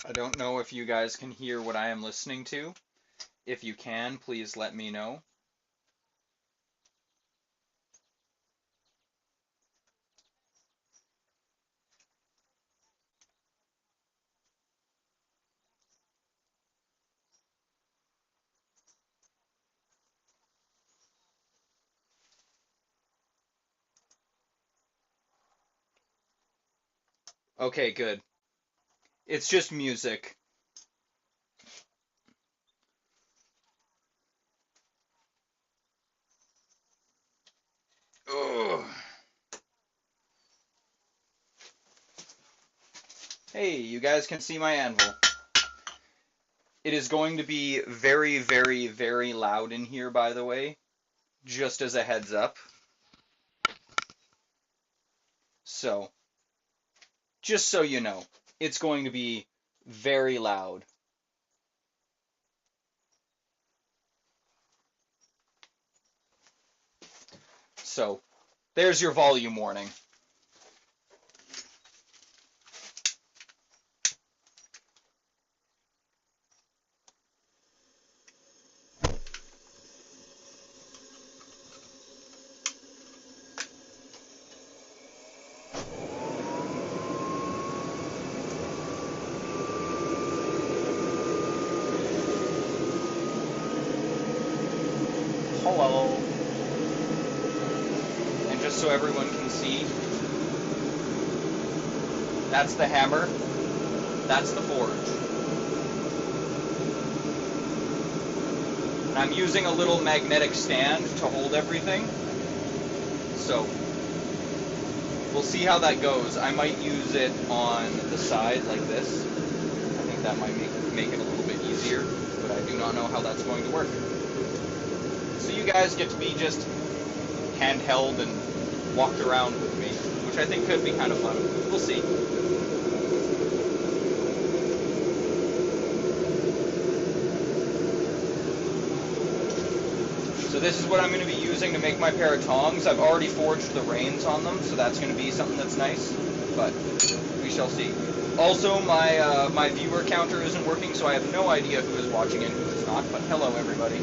I don't know if you guys can hear what I am listening to. If you can, please let me know. Okay, good. It's just music. Ugh. Hey, you guys can see my anvil. It is going to be very, very, very loud in here, by the way, just as a heads up. So, just so you know, it's going to be very loud. So, there's your volume warning. Hello. And just so everyone can see, that's the hammer, that's the forge. And I'm using a little magnetic stand to hold everything. So, we'll see how that goes. I might use it on the side like this. I think that might make it a little bit easier, but I do not know how that's going to work. So you guys get to be just handheld and walked around with me, which I think could be kind of fun. We'll see. So this is what I'm going to be using to make my pair of tongs. I've already forged the reins on them, so that's going to be something that's nice, but we shall see. Also, my viewer counter isn't working, so I have no idea who is watching and who is not, but hello everybody.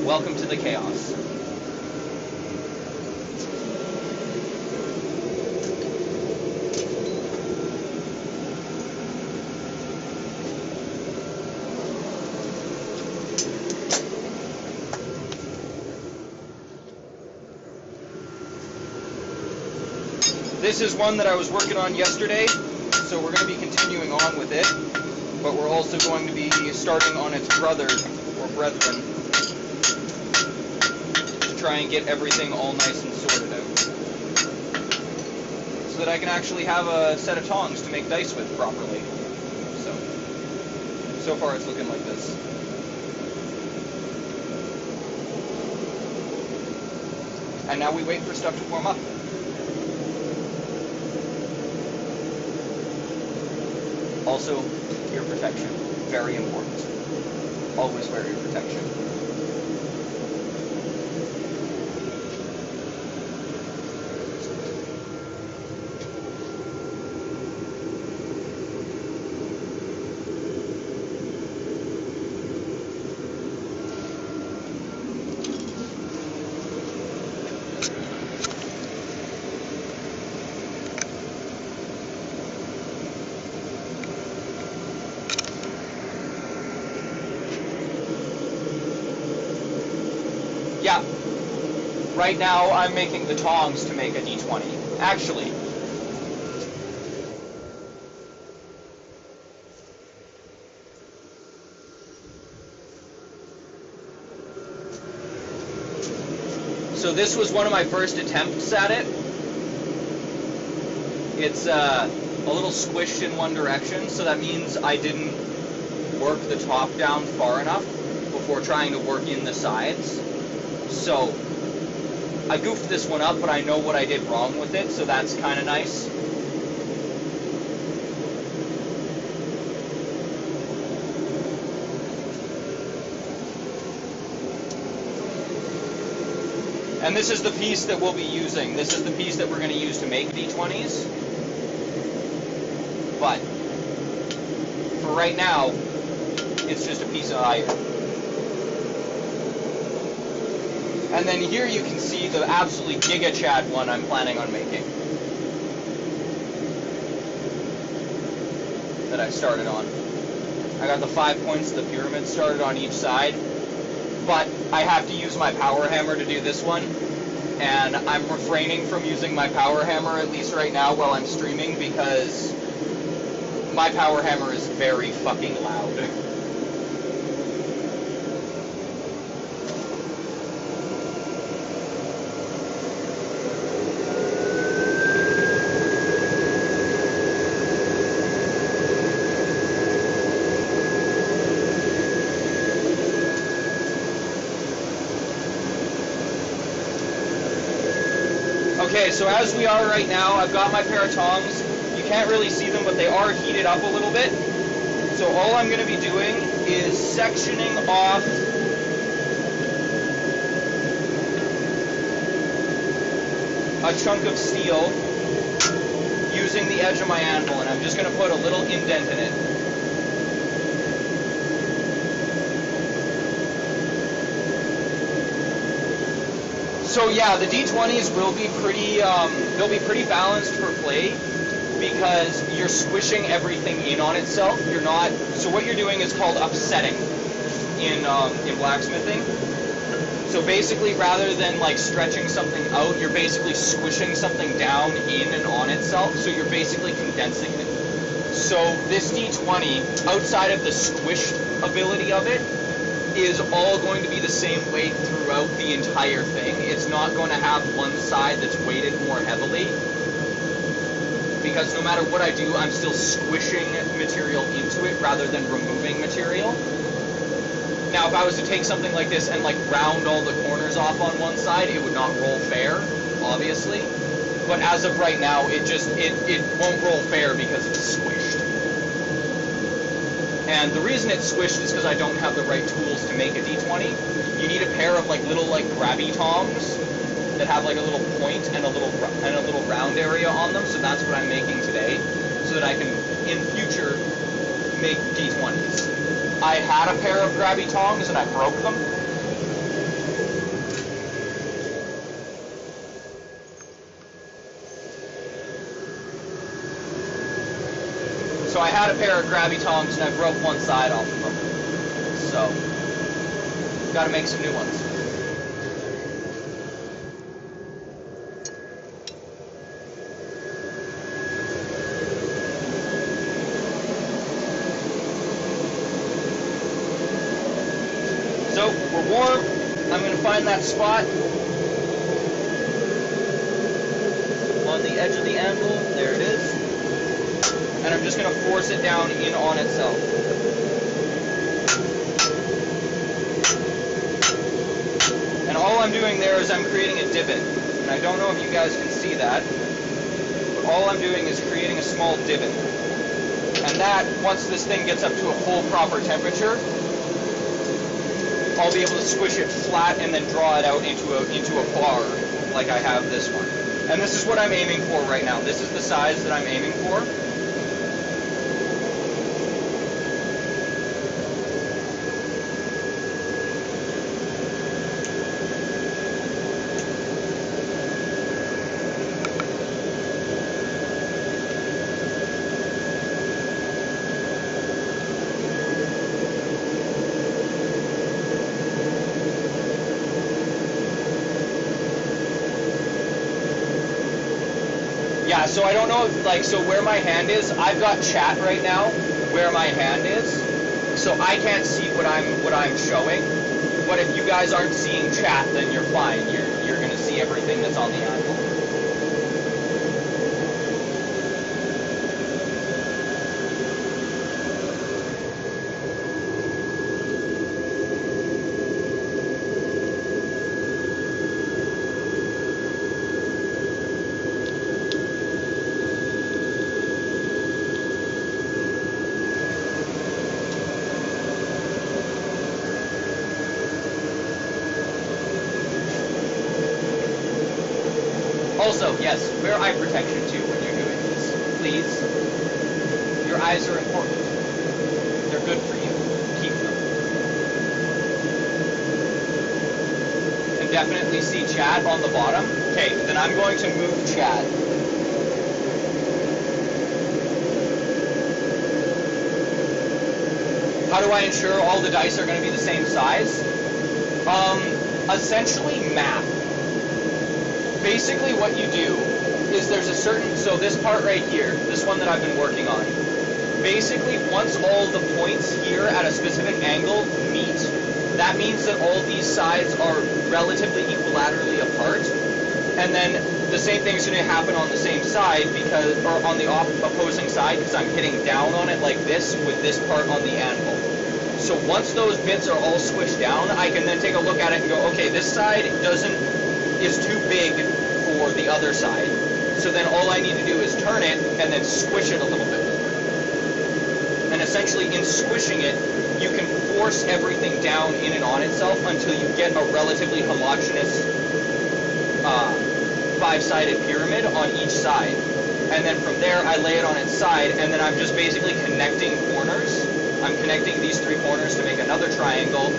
Welcome to the chaos. This is one that I was working on yesterday, so we're going to be continuing on with it, but we're also going to be starting on its brother, or brethren, to try and get everything all nice and sorted out, so that I can actually have a set of tongs to make dice with properly. So far it's looking like this. And now we wait for stuff to warm up. Also, ear protection, very important. Always wear ear protection. Yeah, right now I'm making the tongs to make a d20. Actually, so this was one of my first attempts at it. It's a little squished in one direction, so that means I didn't work the top down far enough before trying to work in the sides. So I goofed this one up, but I know what I did wrong with it, so that's kind of nice. And this is the piece that we'll be using. This is the piece that we're going to use to make D20s. But for right now, it's just a piece of iron. And then here you can see the absolutely Giga Chad one I'm planning on making. That I started on. I got the 5 points of the pyramid started on each side. But I have to use my power hammer to do this one. And I'm refraining from using my power hammer, at least right now, while I'm streaming, because my power hammer is very fucking loud. Okay, so as we are right now, I've got my pair of tongs. You can't really see them, but they are heated up a little bit. So all I'm going to be doing is sectioning off a chunk of steel using the edge of my anvil, and I'm just going to put a little indent in it. So yeah, the D20s will be pretty, they'll be pretty balanced for play because you're squishing everything in on itself. You're not, so what you're doing is called upsetting in blacksmithing. So basically, rather than like stretching something out, you're basically squishing something down in and on itself. So you're basically condensing it. So this D20, outside of the squished ability of it, is all going to be the same weight throughout the entire thing. It's not going to have one side that's weighted more heavily, because no matter what I do, I'm still squishing material into it rather than removing material. Now, if I was to take something like this and like round all the corners off on one side, it would not roll fair, obviously. But as of right now, it won't roll fair because it's squished. And the reason it's squished is because I don't have the right tools to make a D20. You need a pair of like little like grabby tongs that have like a little point and a little round area on them. So that's what I'm making today, so that I can in future make D20s. I had a pair of grabby tongs and I broke them. So I had a pair of grabby tongs and I broke one side off of them. So, gotta make some new ones. So, we're warm. I'm gonna find that spot on the edge of the anvil. There it is. And I'm just going to force it down in on itself. And all I'm doing there is I'm creating a divot. And I don't know if you guys can see that, but all I'm doing is creating a small divot. And that, once this thing gets up to a full proper temperature, I'll be able to squish it flat and then draw it out into a bar like I have this one. And this is what I'm aiming for right now. This is the size that I'm aiming for. Yeah, so I don't know, like, so where my hand is, I've got chat right now where my hand is, so I can't see what I'm showing. But if you guys aren't seeing chat, then you're fine. You're gonna see everything that's on the anvil. Also, yes, wear eye protection too when you're doing this. Please. Your eyes are important. They're good for you. Keep them. Can definitely see chat on the bottom. Okay, then I'm going to move chat. How do I ensure all the dice are going to be the same size? Essentially math. Basically what you do is there's a certain, so this part right here, this one that I've been working on, basically once all the points here at a specific angle meet, that means that all these sides are relatively equilaterally apart, and then the same thing is going to happen on the same side, because, or on the opposing side, because I'm hitting down on it like this with this part on the anvil. So once those bits are all squished down, I can then take a look at it and go, okay, this side is too big for the other side. So then all I need to do is turn it and then squish it a little bit more. And essentially in squishing it, you can force everything down in and on itself until you get a relatively homogeneous five-sided pyramid on each side. And then from there, I lay it on its side, and then I'm just basically connecting corners. I'm connecting these three corners to make another triangle,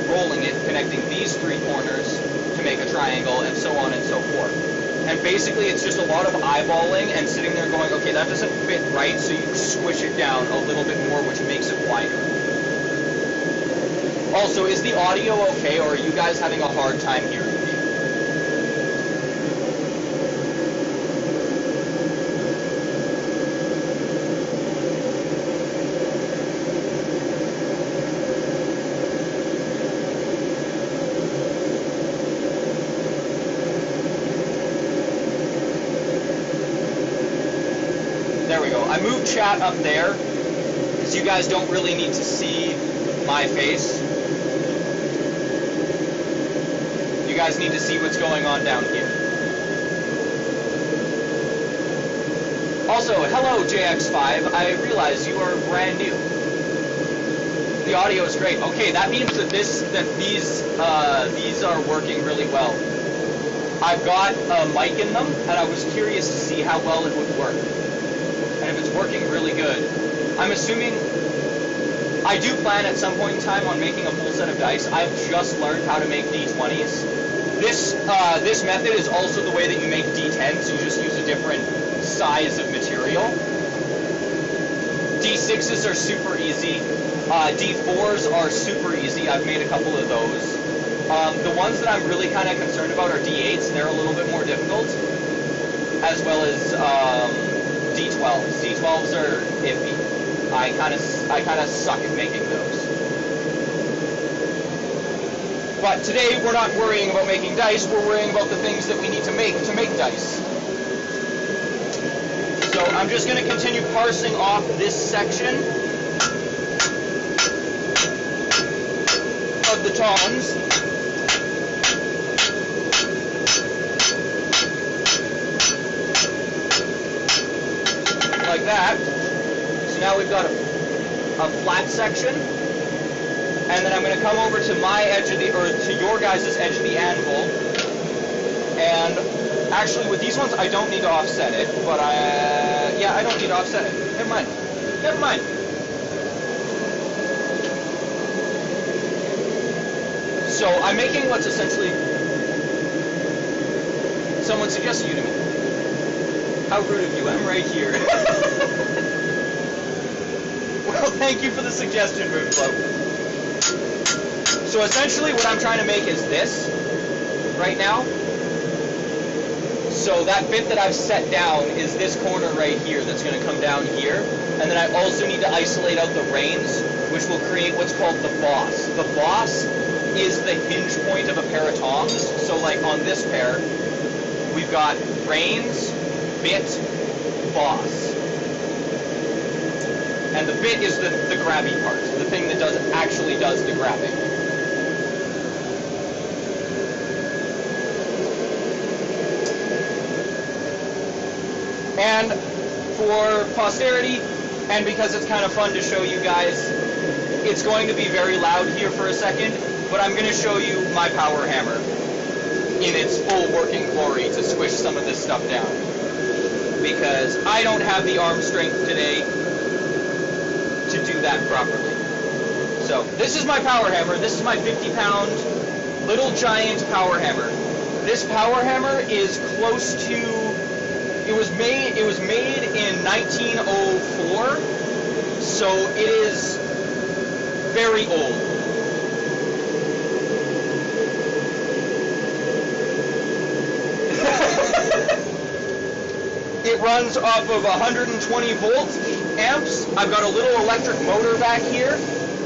rolling it, connecting these three corners to make a triangle, and so on and so forth. And basically, it's just a lot of eyeballing and sitting there going, okay, that doesn't fit right, so you squish it down a little bit more, which makes it wider. Also, is the audio okay, or are you guys having a hard time hearing me? There we go. I moved chat up there, because you guys don't really need to see my face. You guys need to see what's going on down here. Also, hello JX5, I realize you are brand new. The audio is great. Okay, that means that these are working really well. I've got a mic in them, and I was curious to see how well it would work. And if it's working really good. I'm assuming, I do plan at some point in time on making a full set of dice. I've just learned how to make D20s. This method is also the way that you make D10s. You just use a different size of material. D6s are super easy. D4s are super easy. I've made a couple of those. The ones that I'm really kind of concerned about are D8s. They're a little bit more difficult. As well as D12s. D12s are iffy. I kind of suck at making those. But today we're not worrying about making dice, we're worrying about the things that we need to make dice. So I'm just going to continue parsing off this section of the tongs. Like that. So now we've got a flat section, and then I'm going to come over to my edge of the, or to your guys' edge of the anvil, and actually with these ones I don't need to offset it, but yeah, I don't need to offset it. Never mind. Never mind. So I'm making what's essentially, someone suggested you to me. How rude of you, I'm right here. Well, thank you for the suggestion, Moon Club. So essentially what I'm trying to make is this, right now. So that bit that I've set down is this corner right here that's going to come down here. And then I also need to isolate out the reins, which will create what's called the boss. The boss is the hinge point of a pair of tongs. So like on this pair, we've got reins, bit, boss. And the bit is the grabby part, the thing that actually does the grabbing. And for posterity, and because it's kind of fun to show you guys, it's going to be very loud here for a second, but I'm going to show you my power hammer. in its full working glory to squish some of this stuff down. Because I don't have the arm strength today to do that properly. So, this is my power hammer. This is my 50-pound Little Giant power hammer. This power hammer is close to... It was made in 1904, so it is very old. It runs off of 120 volt amps. I've got a little electric motor back here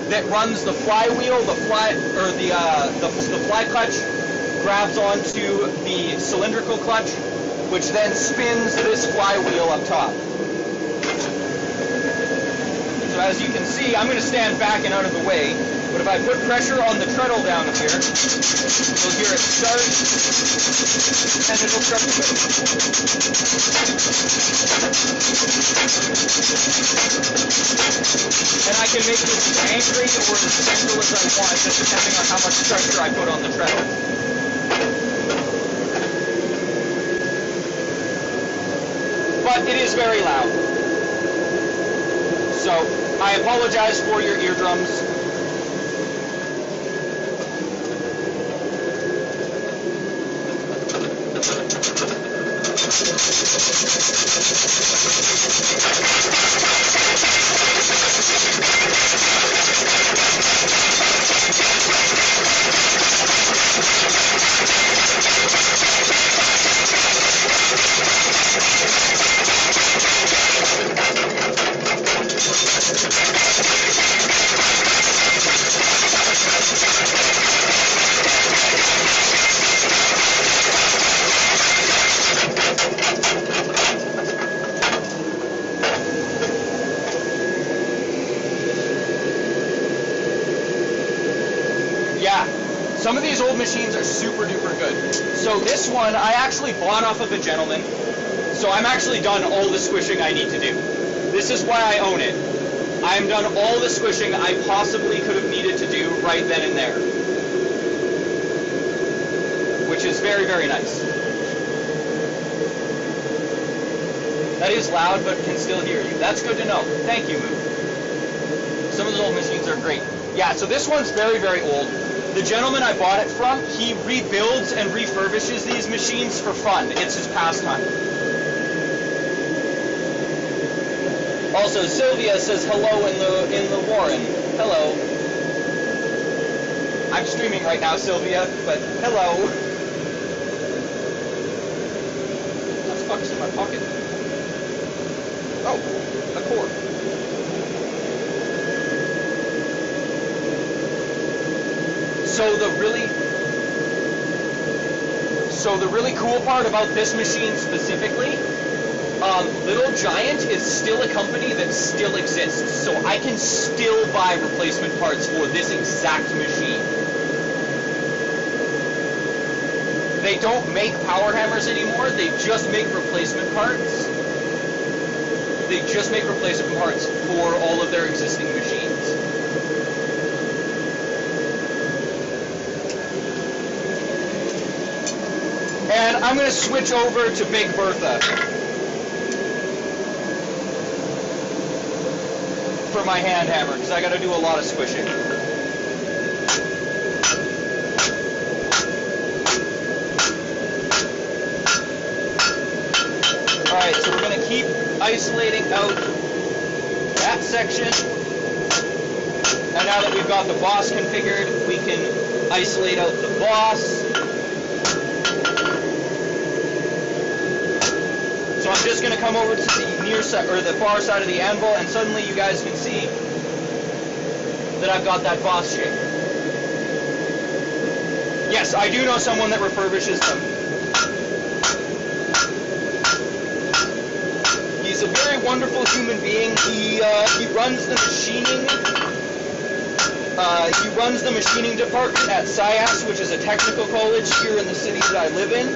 that runs the flywheel. The fly clutch grabs onto the cylindrical clutch, which then spins this flywheel up top. So as you can see, I'm going to stand back and out of the way, but if I put pressure on the treadle down here, you'll hear it start, and it'll start to move. And I can make this as angry or as gentle as I want, just depending on how much pressure I put on the treadle. But it is very loud. So, I apologize for your eardrums. Some of these old machines are super duper good. So this one I actually bought off of a gentleman. So I'm actually done all the squishing I need to do. This is why I own it. I'm done all the squishing I possibly could have needed to do right then and there. Which is very, very nice. That is loud, but can still hear you. That's good to know. Thank you, Moo. Some of those old machines are great. Yeah, so this one's very, very old. The gentleman I bought it from, he rebuilds and refurbishes these machines for fun. It's his pastime. Also, Sylvia says hello in the Warren. Hello. I'm streaming right now, Sylvia, but hello. What the fuck is in my pocket? Oh, a cord. So the really cool part about this machine specifically, Little Giant is still a company that still exists. So I can still buy replacement parts for this exact machine. They don't make power hammers anymore. They just make replacement parts. They just make replacement parts for all of their existing machines. And I'm going to switch over to Big Bertha for my hand hammer, because I got to do a lot of squishing. Alright, so we're going to keep isolating out that section. And now that we've got the boss configured, we can isolate out the boss. So I'm just going to come over to the near side, or the far side of the anvil, and suddenly you guys can see that I've got that boss shape. Yes, I do know someone that refurbishes them. He's a very wonderful human being. He runs the machining. He runs the machining department at SciAS, which is a technical college here in the city that I live in.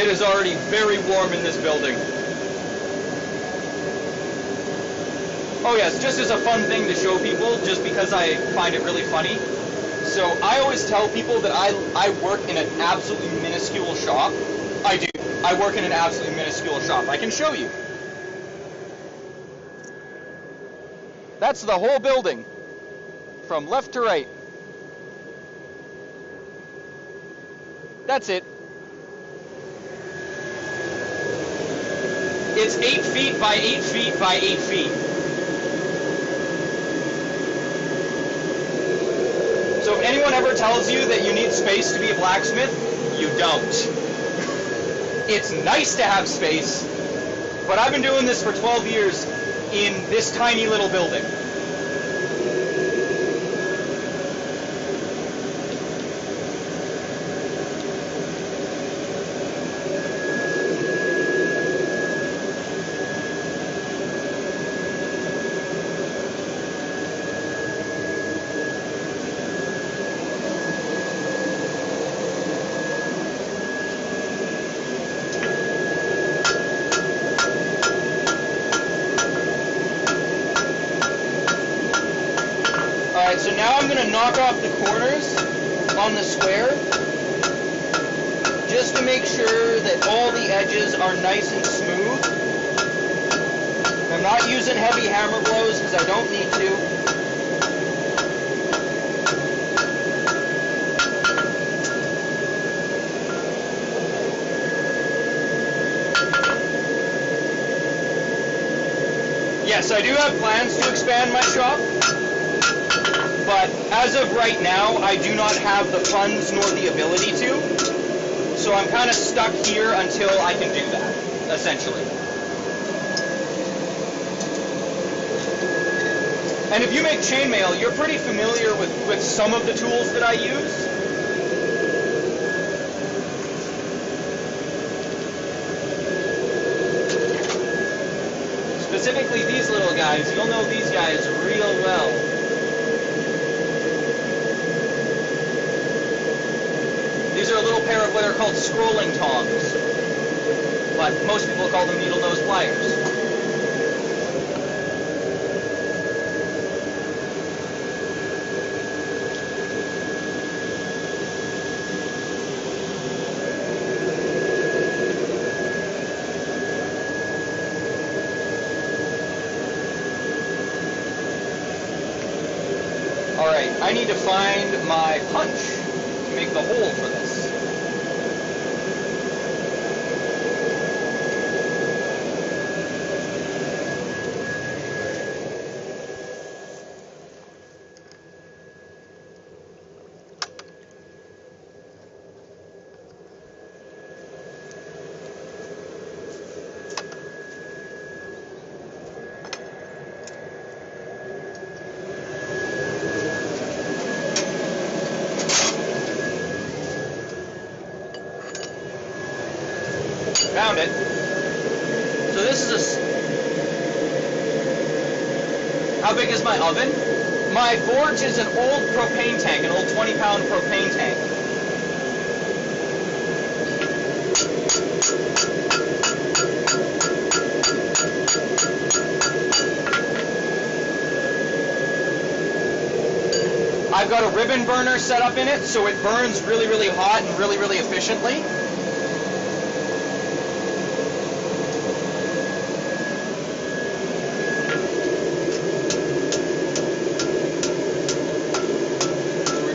It is already very warm in this building. Oh yes, just as a fun thing to show people, just because I find it really funny. So I always tell people that I work in an absolutely minuscule shop. I do. I work in an absolutely minuscule shop. I can show you. That's the whole building, from left to right. That's it. It's 8 feet by 8 feet by 8 feet. So if anyone ever tells you that you need space to be a blacksmith, you don't. It's nice to have space, but I've been doing this for 12 years in this tiny little building. Alright, so now I'm going to knock off the corners on the square just to make sure that all the edges are nice and smooth. I'm not using heavy hammer blows because I don't need to. Yes, I do have plans to expand my shop. But as of right now, I do not have the funds nor the ability to. So I'm kind of stuck here until I can do that, essentially. And if you make chainmail, you're pretty familiar with some of the tools that I use. Specifically these little guys. You'll know these guys real well. These are a little pair of what are called scrolling tongs, but most people call them needle nose pliers. Alright, I need to find my punch to make the hole for this. Found it. So this is how big is my oven? My forge is an old propane tank, an old 20-pound propane tank. I've got a ribbon burner set up in it, so it burns really, really hot and really, really efficiently.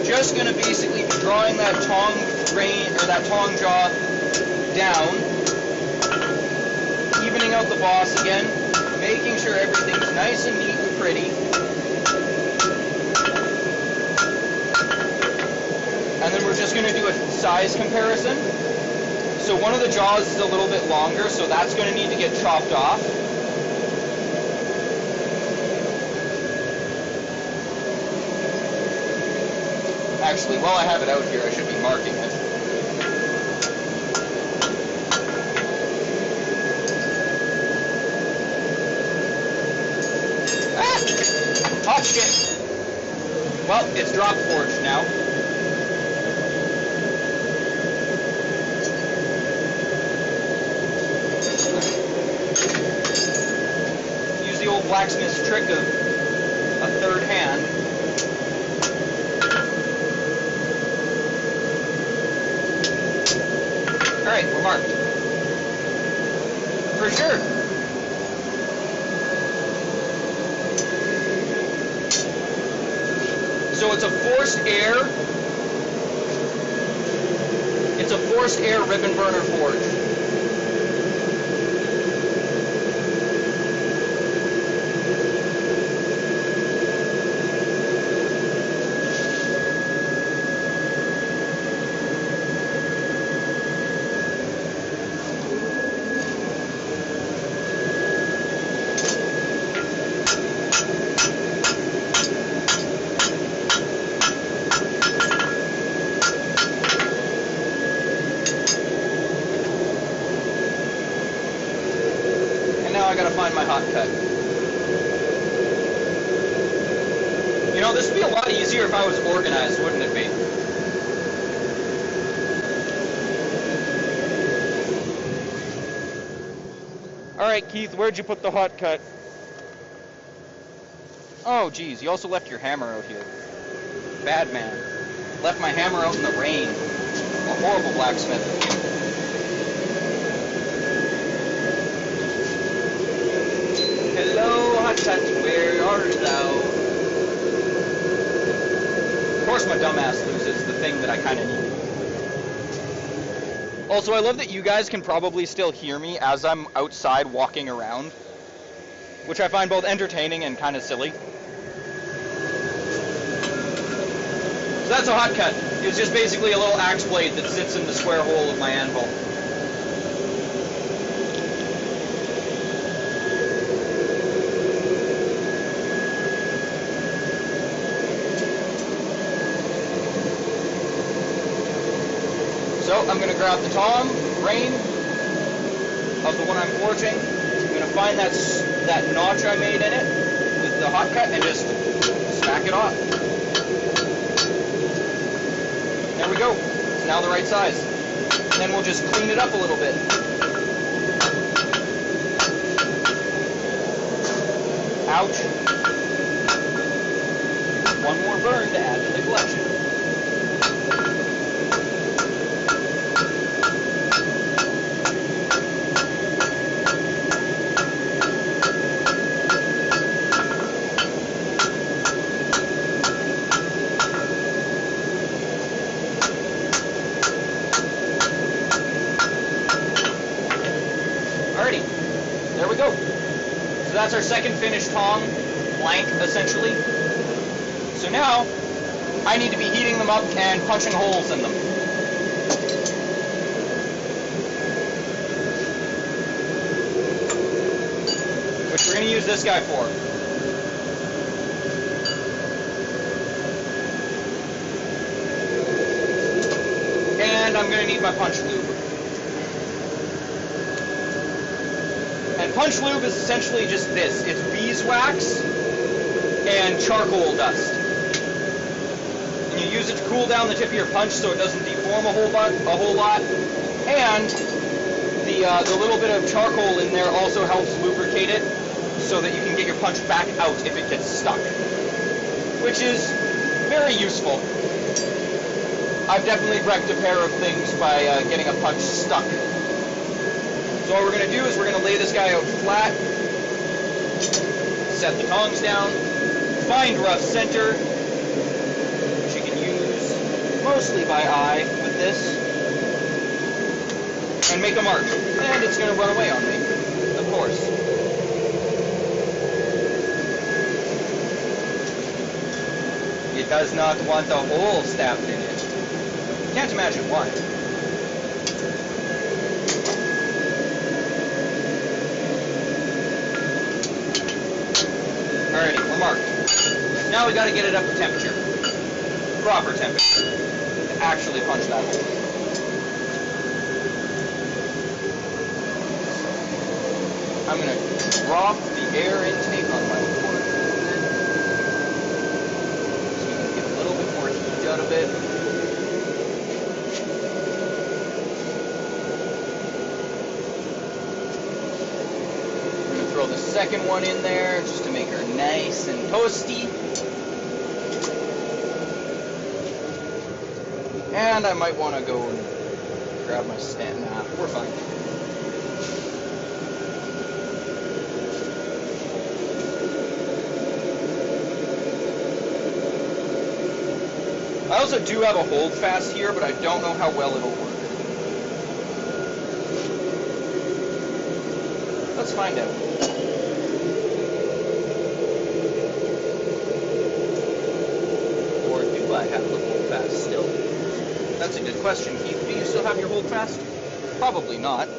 Just going to basically be drawing that tong jaw down, evening out the boss again, making sure everything's nice and neat and pretty. And then we're just going to do a size comparison. So one of the jaws is a little bit longer, so that's going to need to get chopped off. Actually, while I have it out here, I should be marking it. Ah! Hot shit! Well, it's drop forged now. blacksmith's trick of a third hand. Alright, we're marked. For sure. So it's a forced air. It's a forced air ribbon burner forge. Now I gotta find my hot cut. You know, this would be a lot easier if I was organized, wouldn't it be? Alright, Keith, where'd you put the hot cut? Oh, geez, you also left your hammer out here. Bad man. Left my hammer out in the rain. A horrible blacksmith. Hello, hot cut, where art thou? Of course my dumbass loses the thing that I kind of need. Also, I love that you guys can probably still hear me as I'm outside walking around, which I find both entertaining and kind of silly. So that's a hot cut. It's just basically a little axe blade that sits in the square hole of my anvil. So I'm going to grab the tong, grain of the one I'm forging. I'm going to find that notch I made in it with the hot cut and just smack it off. There we go. It's now the right size. And then we'll just clean it up a little bit. Ouch. One more burn to add to the collection. Alrighty, there we go. So that's our second finished tong, blank essentially. So now, I need to be heating them up and punching holes in them. Which we're going to use this guy for. And I'm going to need my punch lube. And punch lube is essentially just this. It's beeswax and charcoal dust. And you use it to cool down the tip of your punch so it doesn't deform a whole lot. And the little bit of charcoal in there also helps lubricate it so that you can get your punch back out if it gets stuck. Which is very useful. I've definitely wrecked a pair of things by getting a punch stuck. So what we're going to do is we're going to lay this guy out flat, set the tongs down, find rough center, which you can use mostly by eye with this, and make a mark. And it's going to run away on me, of course. It does not want a hole stabbed in it. Can't imagine why. Alrighty, we're marked. Now we gotta get it up to temperature. Proper temperature. To actually punch that hole. I'm gonna drop the air intake on my board. So we can get a little bit more heat out of it. throw the second one in there just to make her nice and toasty. And I might want to go and grab my stand. Nah, we're fine. I also do have a hold fast here, but I don't know how well it'll work. Let's find out. Or do I have the hold fast still? That's a good question, Keith. Do you still have your hold fast? Probably not.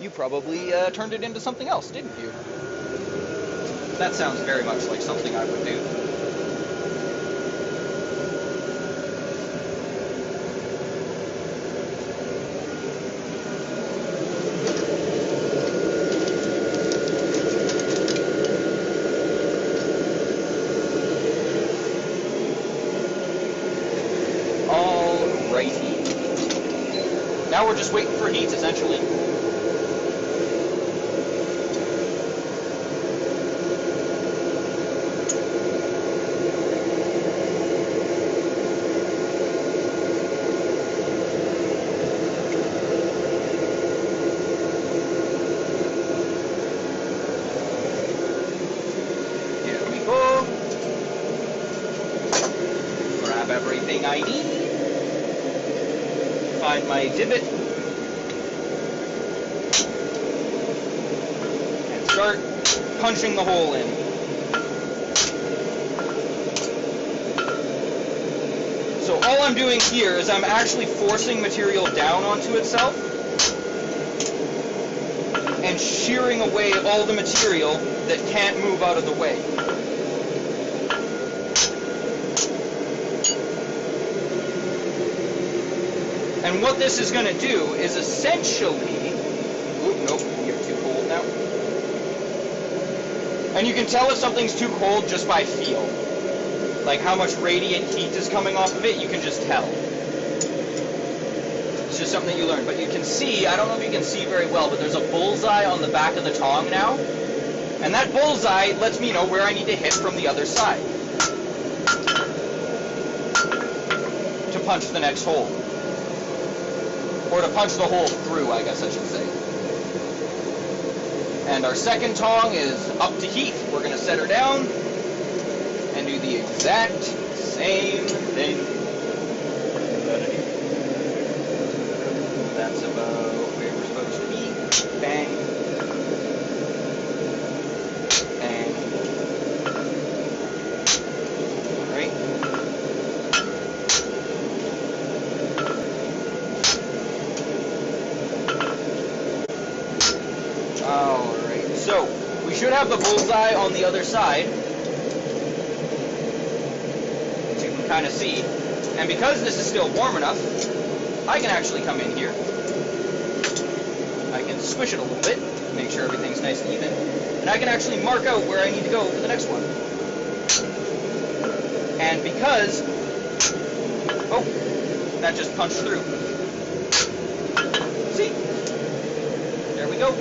You probably turned it into something else, didn't you? That sounds very much like something I would do. Now we're just waiting for heat, essentially. Here we go. Grab everything I need. Find my divot. Start punching the hole in. So all I'm doing here is I'm actually forcing material down onto itself and shearing away all the material that can't move out of the way. And what this is going to do is essentially... Oop, nope, you're too cold now. And you can tell if something's too cold just by feel. Like how much radiant heat is coming off of it, you can just tell. It's just something that you learn. But you can see, I don't know if you can see very well, but there's a bullseye on the back of the tong now. And that bullseye lets me know where I need to hit from the other side to punch the next hole. Or to punch the hole through, I guess I should say. And our second tong is up to heat. We're going to set her down and do the exact same thing. That's about where we're supposed to be. Bang. Bang. Alright. Alright, so we should have the bullseye on the other side, which you can kind of see. And because this is still warm enough, I can actually come in here. I can squish it a little bit, make sure everything's nice and even, and I can actually mark out where I need to go for the next one. And because, oh, that just punched through. See? There we go.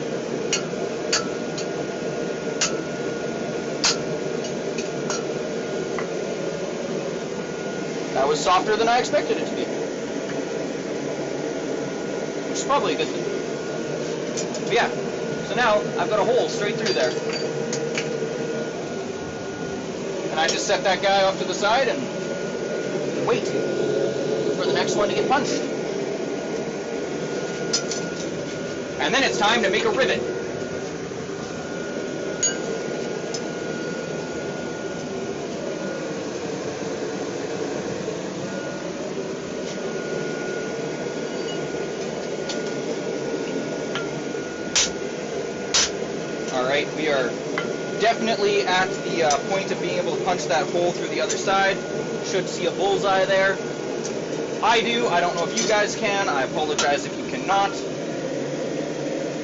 That was softer than I expected it to be. Which is probably a good thing. But yeah, so now I've got a hole straight through there. And I just set that guy off to the side and wait for the next one to get punched. And then it's time to make a rivet. Alright, we are definitely at the point of being able to punch that hole through the other side. Should see a bullseye there. I do. I don't know if you guys can. I apologize if you cannot.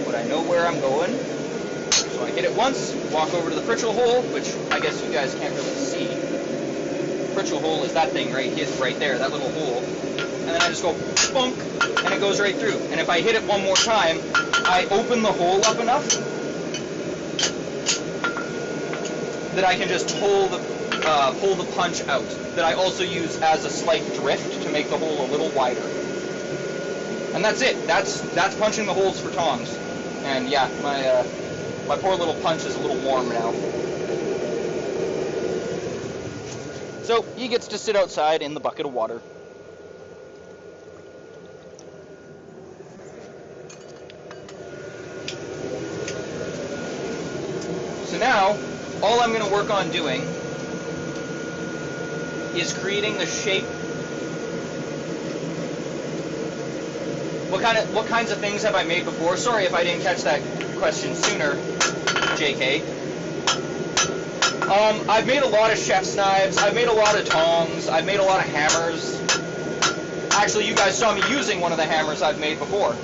But I know where I'm going. So I hit it once, walk over to the Pritchell hole, which I guess you guys can't really see. Pritchell hole is that thing right there, that little hole. And then I just go bunk, and it goes right through. And if I hit it one more time, I open the hole up enough that I can just pull the punch out, that I also use as a slight drift to make the hole a little wider. And that's it. That's punching the holes for tongs. And yeah, my poor little punch is a little warm now. So he gets to sit outside in the bucket of water. So now, all I'm going to work on doing is creating the shape. What kinds of things have I made before? Sorry if I didn't catch that question sooner, JK. I've made a lot of chef's knives, I've made a lot of tongs, I've made a lot of hammers. Actually, you guys saw me using one of the hammers I've made before.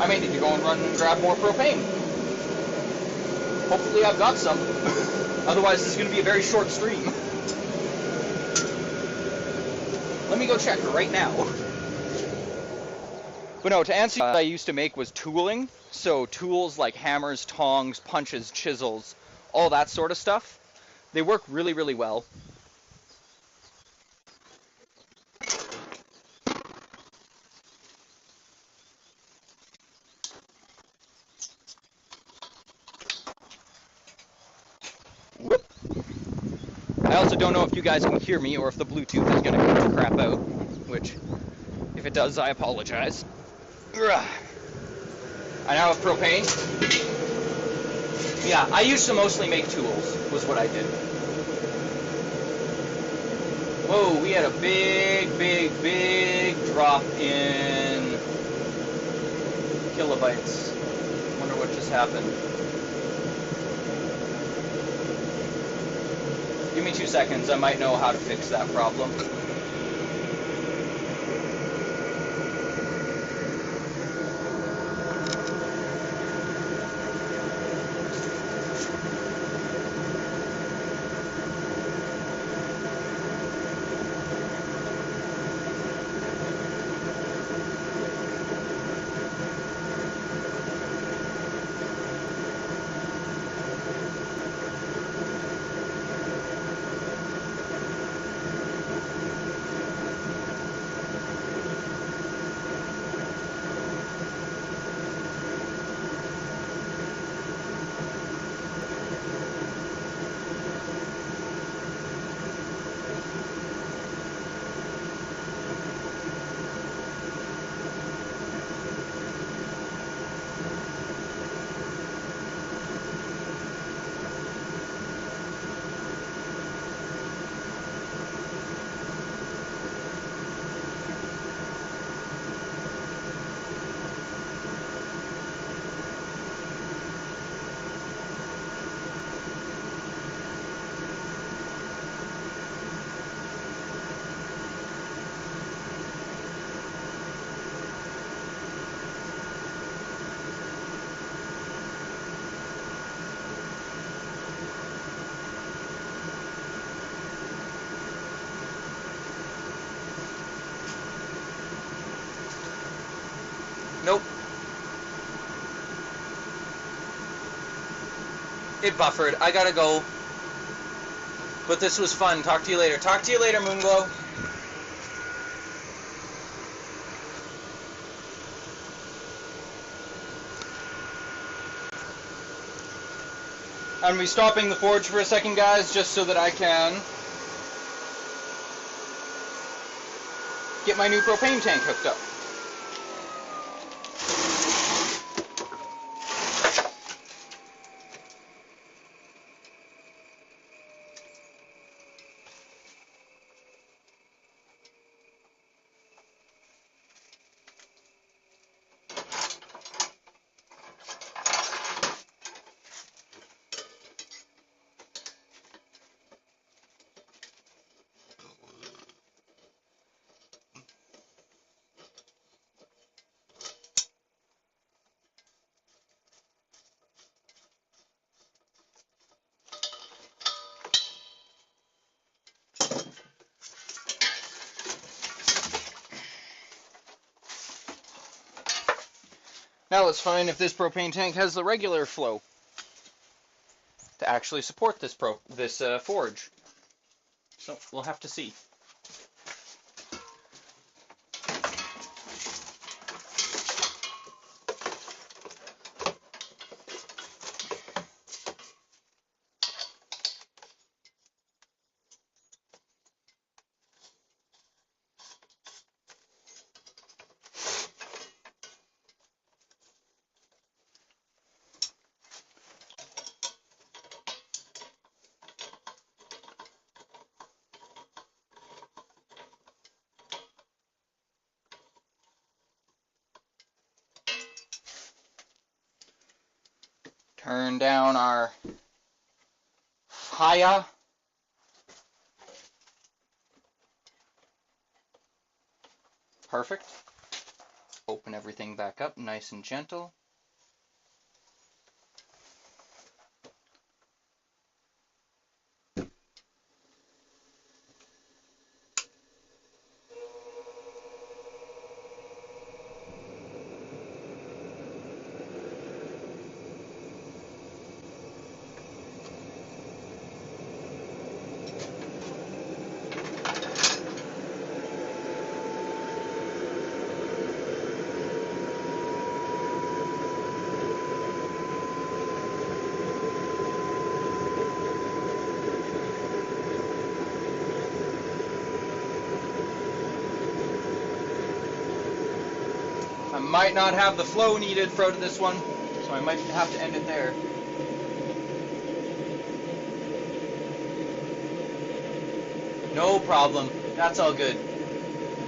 I may need to go and run and grab more propane. Hopefully I've got some. Otherwise, this is going to be a very short stream. Let me go check right now. But no, to answer, what I used to make was tooling. So tools like hammers, tongs, punches, chisels, all that sort of stuff. They work really, really well. Whoop. I also don't know if you guys can hear me or if the Bluetooth is going to crap out, which, if it does, I apologize. I now have propane. Yeah, I used to mostly make tools, was what I did. Whoa, we had a big, big, big drop in kilobytes. Wonder what just happened. Give me 2 seconds, I might know how to fix that problem. Nope. It buffered. I gotta go. But this was fun. Talk to you later. Talk to you later, Moonglow. I'm stopping the forge for a second, guys, just so that I can get my new propane tank hooked up. Now let's find if this propane tank has the regular flow to actually support this forge. So we'll have to see. Turn down our fire. Perfect. Open everything back up nice and gentle. I might not have the flow needed for this one, so I might have to end it there. No problem. That's all good.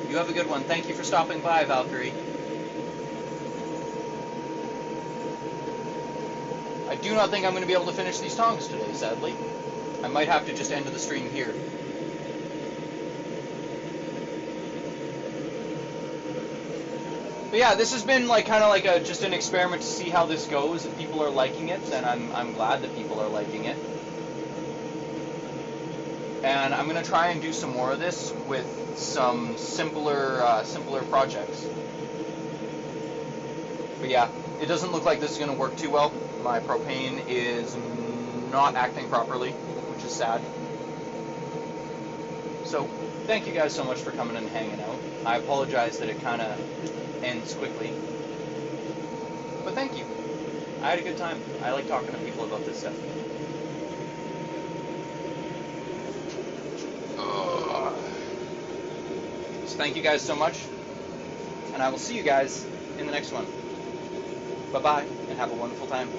You have a good one. Thank you for stopping by, Valkyrie. I do not think I'm going to be able to finish these tongs today, sadly. I might have to just end the stream here. But yeah, this has been like kind of like just an experiment to see how this goes. If people are liking it, then I'm glad that people are liking it. And I'm gonna try and do some more of this with some simpler projects. But yeah, it doesn't look like this is gonna work too well. My propane is not acting properly, which is sad. So thank you guys so much for coming and hanging out. I apologize that it kind of ends quickly, but thank you. I had a good time. I like talking to people about this stuff. So thank you guys so much, and I will see you guys in the next one. Bye-bye, and have a wonderful time.